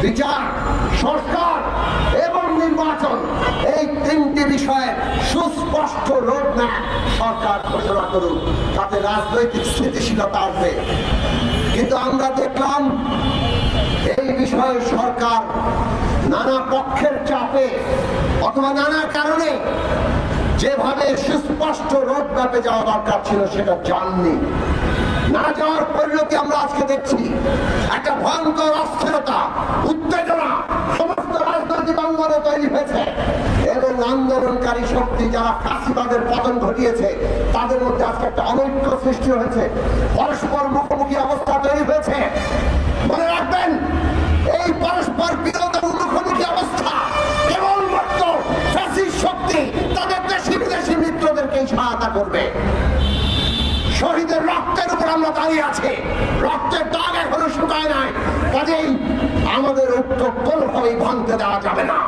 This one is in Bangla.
বিচার, সংস্কার এবং নির্বাচন, এই তিনটি বিষয়ে সুস্পষ্ট রোডম্যাপ সরকার ঘোষণা করুক, তাতে রাজনৈতিক স্থিতিশীলতা আসবে। কিন্তু আমরা দেখলাম এই বিষয়ে সরকার নানা পক্ষের চাপে অথবা নানা কারণে যেভাবে সুস্পষ্ট রোডম্যাপে যাওয়া দরকার ছিল সেটা যাননি। না যাওয়ার পরিণতি আমরা আজকে দেখছি একটা ভয়ঙ্কর অস্থিরতা, উত্তেজনা সমস্ত রাজনৈতিক অঙ্গনে তৈরি হয়েছে এবং আন্দোলনকারী শক্তি যারা ফ্যাসিবাদের পতন ঘটিয়েছে তাদের মধ্যে আজকে একটা অনৈক্য সৃষ্টি হয়েছে, পরস্পর মুখোমুখি অবস্থা তৈরি হয়েছে। মনে রাখবেন, এই পরস্পর বিরোধের মুখোমুখি অবস্থা কেবলমাত্র ফ্যাসিস্ট শক্তি তাদের দেশি বিদেশি মিত্রদেরকেই সহায়তা করবে। শহীদের রক্তের উপর আমরা দাঁড়িয়ে আছি, রক্তের দাগ এখনো শুকায় নাই, কাজেই আমাদের ঐক্য কোনোভাবেই ভাঙতে দেওয়া যাবে না।